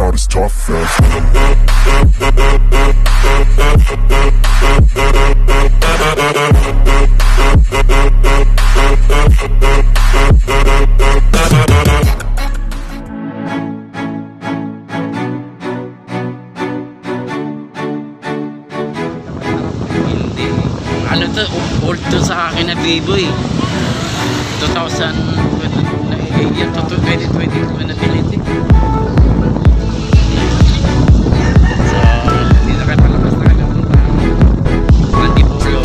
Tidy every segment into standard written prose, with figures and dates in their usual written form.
not as tough as. Hindi. Ano to? Old to sa akin na Biboy. 2000 yan to 2020 ko na pinili. So, hindi na kayo palabas na kayo ng Antipolo.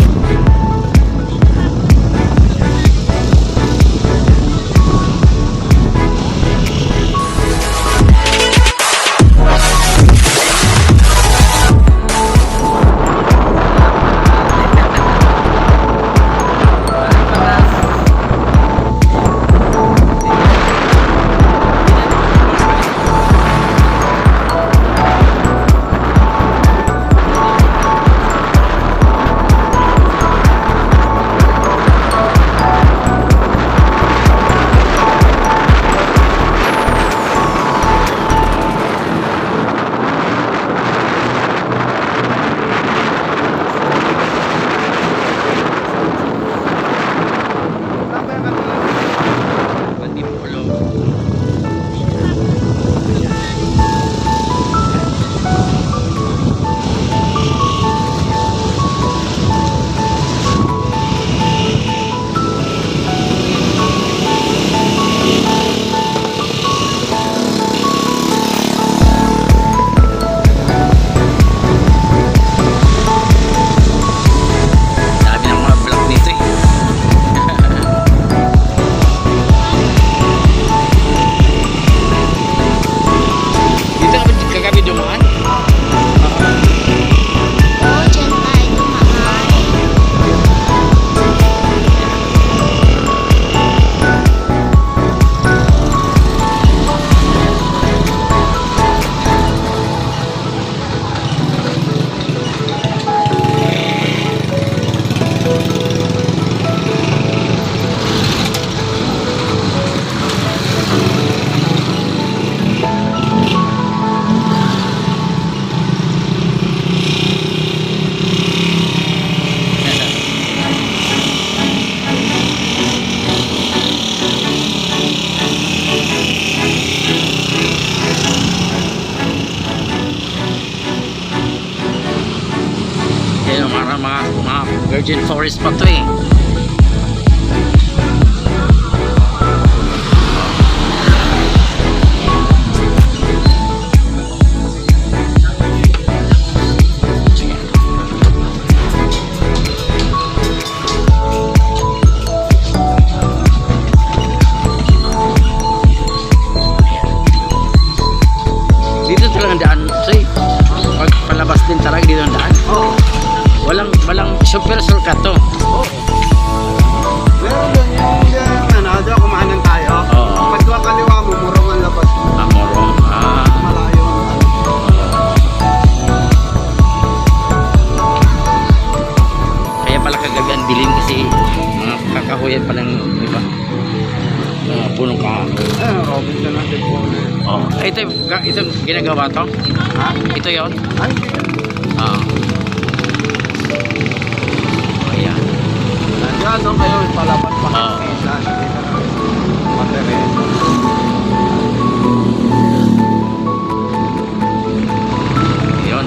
Mga virgin forest pa to eh. Dito talaga ang daan, say. Pag palabas din talaga dito ang daan. Walang super shortcut to. Oo. Meron doon yung doon kumanan tayo. Oo. Pag tuwa kaliwa mo, murong ang labas mo. Morong. Malayo. Kaya pala kagabi ang dilim kasi mga kakahuyan pa ng iba. Mga punong kahoy. Robinson natin po. Ito ginagawa to? Ha? Ito yon? Ay, Ayan. nandiyan doon kayo, palaban pa. Oo. Yun.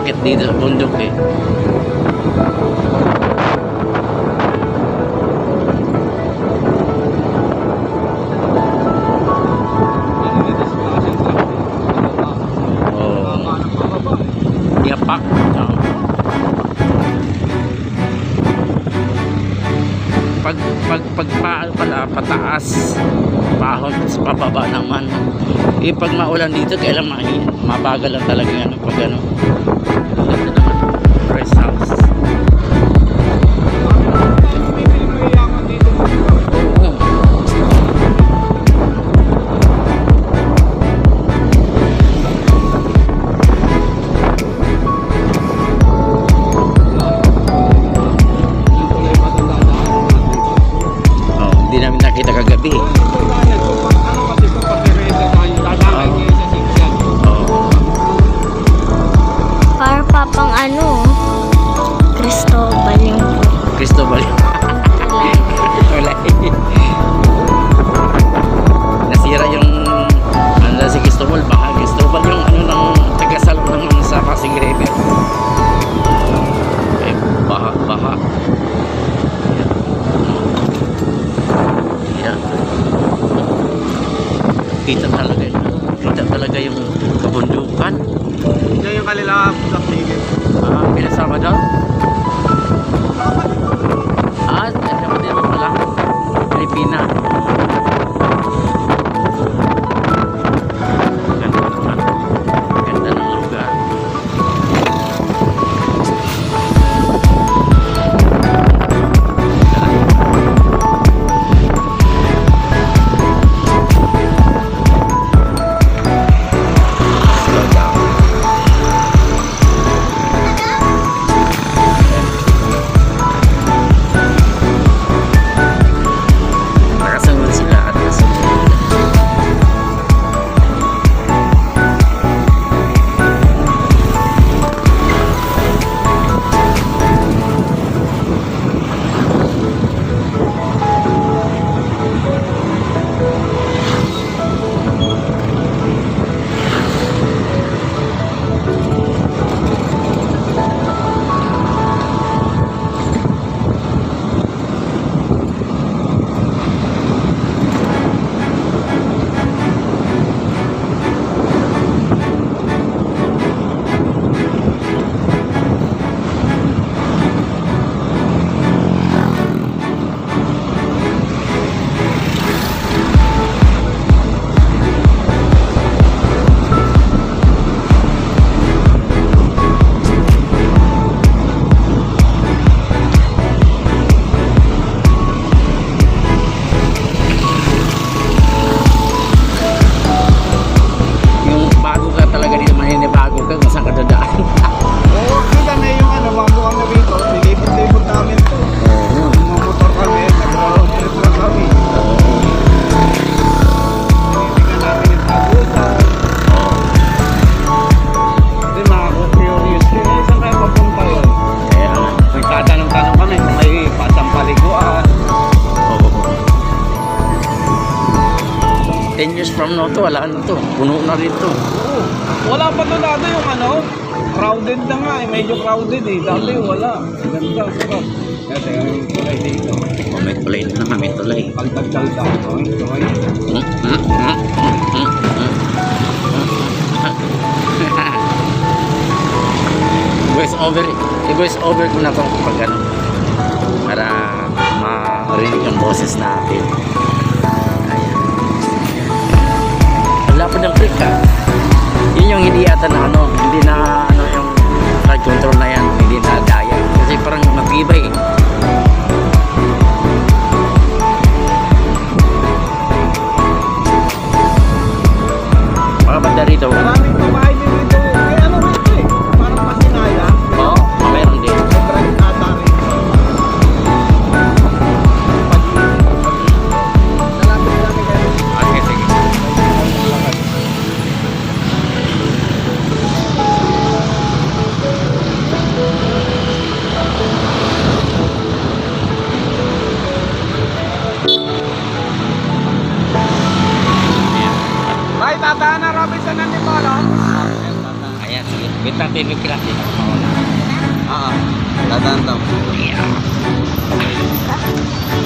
aakyat dito sa bundok eh. Oh, yapak. Oh. Pala pataas pahon sa pababa naman eh pag maulan dito kailan mabagal lang talaga ano pag ano ganda naman rest house. Oo. Hindi namin nakita kagabi. Para papang ano, Cristobal yung Cristobal. Wala. Nasira yung ano si Cristobal. Baka Cristobal yung ano ng taga-salong ng sa Pasig River. Eh, baha. Yan. Kita talaga yung kabundukan. Yan yung kanila kapigil. Pinasama daw? Dapat din naman pala. Pilipina. Ganda naman. Ganda ng lugar. Slow down. Nakasunod sila at nakasunod. Yung bago ka talaga dito, maninibago ka kung saan ka dadaan. Oo, kita na yung ano, mamukhang na rito. Nilipot-lipot namin to. Mamotor kami, nag-road trip lang kami. Tinitingnan namin yung tagusan. Hindi, makaka-curious din. Eh, saan kayo papunta yun? Kaya, Nagtatanong-tanong kami kung may pasang paliguan. 10 years from now to, wala na to. Puno na rin to. Oo. Wala pa to dati yung ano, crowded na nga eh, medyo crowded eh. Dati wala. Ganda, sarap. Kasi yung tulay dito. Oh, may tulay na naman, may tulay. Pagtagdal toy. I-voice over ko na to pag ano, para marinig ang boses natin. Ayan. Wala pa ng click ha. Yun yung hindi ata na ano, hindi na ano yung ride control na yan, hindi na daya. Kasi parang matibay eh. Mga banda rito. Maraming babae din dito. May ano rito eh. Parang pasinaya. Oo, mayroon din. May drive ata rin. natin yung klase ng mauna. Dadaan daw. Yeah.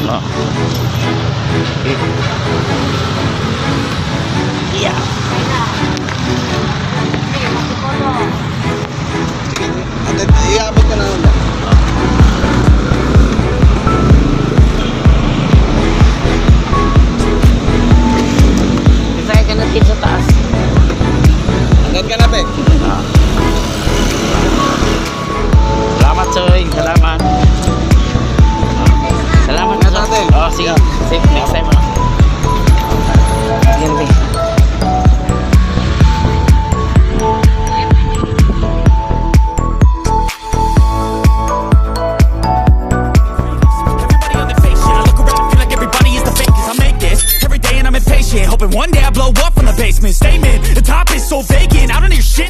Oh. Yeah. Ate, iabot ko na lang. Isaya ka natin sa taas. Agad ka na, Pe. Ah. Salamat, Soy. Salamat. Salamat na, Soy. Oh, sige. Safe. Next time, ano? Sige, Soy. Everybody on the fake shit. I look around, feel like everybody is the fakest. I make this every day and I'm impatient, hoping one day I blow up from the basement. Statement, the top is so vague.